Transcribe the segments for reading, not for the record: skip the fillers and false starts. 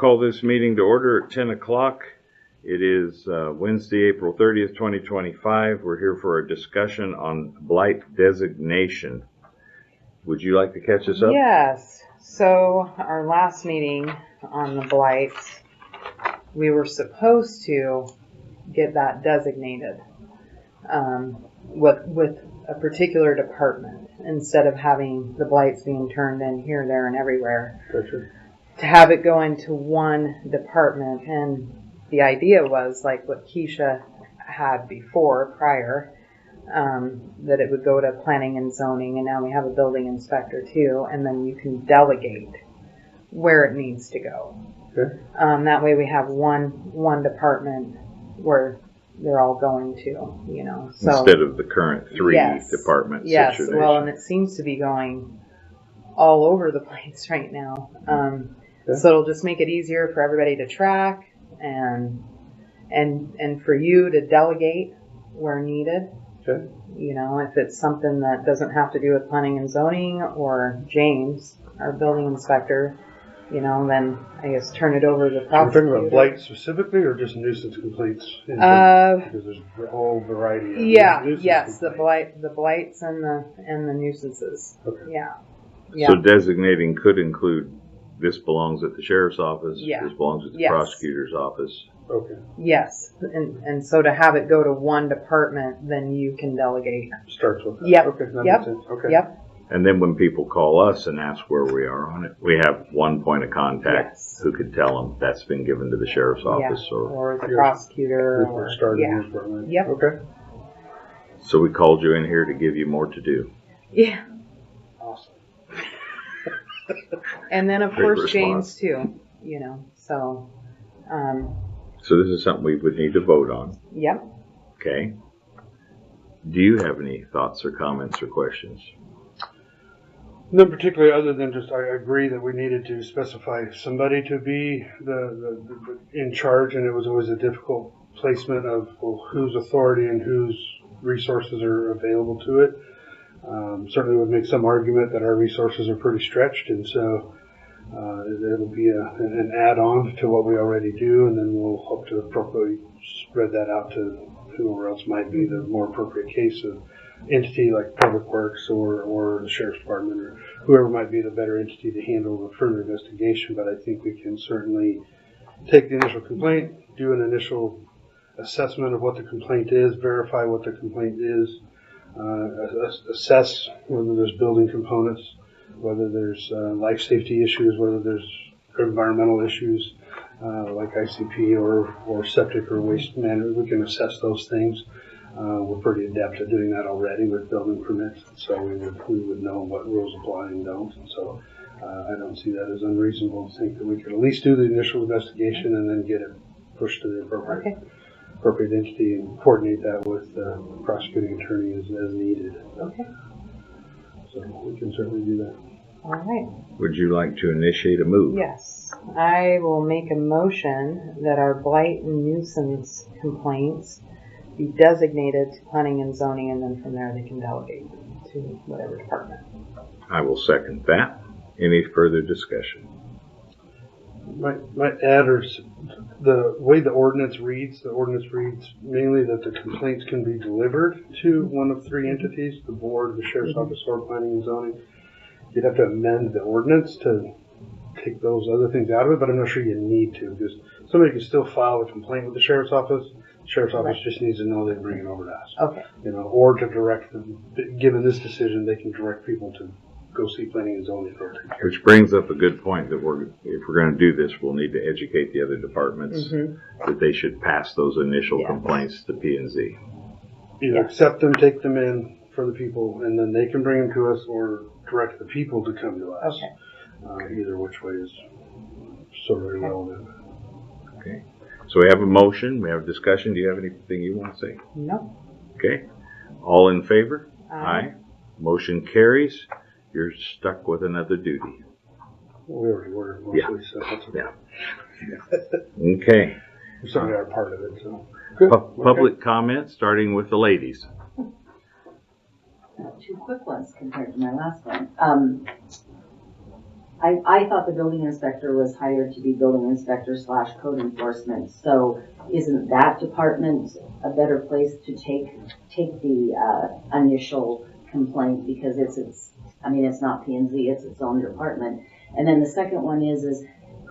call this meeting to order at 10 o'clock. It is Wednesday, April 30th, 2025. We're here for a discussion on Blight designation. Would you like to catch us up? Yes. So our last meeting on the blights, we were supposed to get that designated with a particular department instead of having the blights being turned in here, there, and everywhere. Gotcha. To have it go into one department, and the idea was like what Keisha had before, prior, that it would go to planning and zoning, and now we have a building inspector too, and then you can delegate where it needs to go. Okay. That way we have one department where they're all going to, you know. So, instead of the current three department yes, situation. well, and it seems to be going all over the place right now. So it'll just make it easier for everybody to track and for you to delegate where needed. Okay. You know, if it's something that doesn't have to do with planning and zoning, or James, our building inspector, you know, then I guess turn it over to the prosecutor. We're talking about blight specifically, or just nuisance complaints? Because there's a whole variety. Of yes, complaints. the blights and the nuisances. Okay. Yeah. So designating could include this belongs at the sheriff's office. Yeah. This belongs at the prosecutor's office. Okay. Yes, and so to have it go to one department, then you can delegate. Starts with that. Yep. Okay. That Yep. makes sense. Okay. Yep. And then when people call us and ask where we are on it, we have one point of contact who could tell them that's been given to the sheriff's office. Or the prosecutor. Or starting the department. Yep. Okay. So we called you in here to give you more to do. Yeah. Awesome. And then of Great course response. James too, you know, so. So this is something we would need to vote on. Yep. Okay. Do you have any thoughts or comments or questions? No, particularly other than just I agree that we needed to specify somebody to be the in charge, and it was always a difficult placement of whose authority and whose resources are available to it. Certainly would make some argument that our resources are pretty stretched, and so it'll be an add-on to what we already do, and then we'll hope to appropriately spread that out to whoever else might be the more appropriate case of entity, like Public Works or the Sheriff's Department, or whoever might be the better entity to handle the further investigation. But I think we can certainly take the initial complaint, do an initial assessment of what the complaint is, verify what the complaint is, assess whether there's building components, whether there's life safety issues, whether there's environmental issues like ICP or septic or waste management. We can assess those things. We're pretty adept at doing that already with building permits, so we would know what rules apply and don't. And so I don't see that as unreasonable to think that we could at least do the initial investigation and then get it pushed to the appropriate entity and coordinate that with the prosecuting attorney as needed. Okay. So we can certainly do that. All right. Would you like to initiate a move? Yes. I will make a motion that our blight and nuisance complaints be designated to planning and zoning, and then from there they can delegate to whatever department. I will second that. Any further discussion? Might add, or the way the ordinance reads mainly that the complaints can be delivered to one of three entities, the board, the sheriff's office, or planning and zoning. You'd have to amend the ordinance to take those other things out of it, but I'm not sure you need to, because somebody can still file a complaint with the sheriff's office. The sheriff's office just needs to know they bring it over to us. Okay. You know, or to direct them. Given this decision, they can direct people to go see planning and zoning. Which brings up a good point that if we're going to do this, we'll need to educate the other departments that they should pass those initial complaints to P&Z. Either accept them, take them in for the people, and then they can bring them to us, or direct the people to come to us. Okay. Either which way is sort of irrelevant. Okay. So we have a motion. We have a discussion. Do you have anything you want to say? No. Okay. All in favor? Aye. Motion carries. You're stuck with another duty. Well, we already were mostly, so that's okay. Yeah. Okay. We certainly are part of it. So Public comment, starting with the ladies. Two quick ones compared to my last one. I thought the building inspector was hired to be building inspector / code enforcement, so isn't that department a better place to take the initial complaint, because it's not P&Z, it's its own department. And then the second one is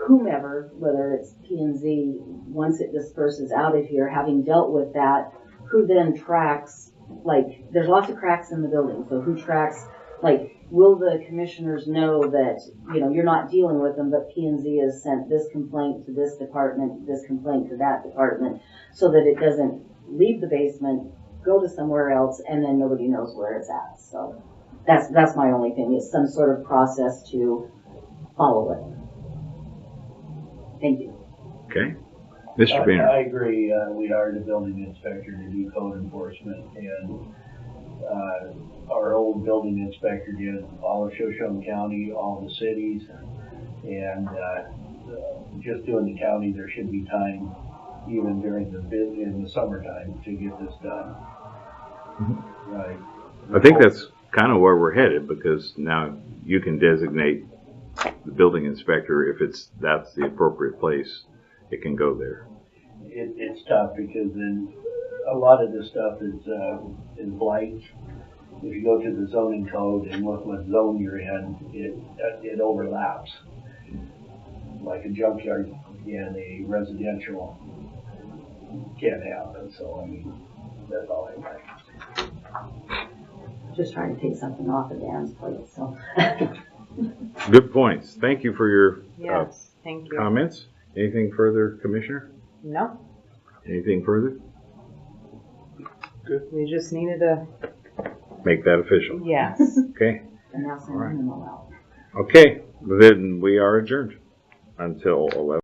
whomever, whether it's P&Z, once it disperses out of here, having dealt with that, who then tracks, like, there's lots of cracks in the building, so who tracks, like, will the commissioners know that, you're not dealing with them, but P&Z has sent this complaint to this department, this complaint to that department, so that it doesn't leave the basement, go to somewhere else, and then nobody knows where it's at. So that's my only thing, is some sort of process to follow it. Thank you. Okay. Mr. Banner. I agree. We hired a building inspector to do code enforcement, and our old building inspector did all of Shoshone County, all the cities, and just doing the county, there should be time, even during in the summertime, to get this done. Mm-hmm. Right. I think that's kind of where we're headed, because now you can designate the building inspector if that's the appropriate place. It can go there. It's tough, because then a lot of this stuff is blight. If you go to the zoning code and look what zone you're in, it overlaps. Like a junkyard in a residential can't happen. So that's all I like. Just trying to take something off of Dan's plate, so. Good points. Thank you for your Yes, thank you. comments. Anything further, Commissioner? No, Anything further? we just needed to, Make that official. yes. Okay. And now send All right. an email out. Okay. Then we are adjourned until 11.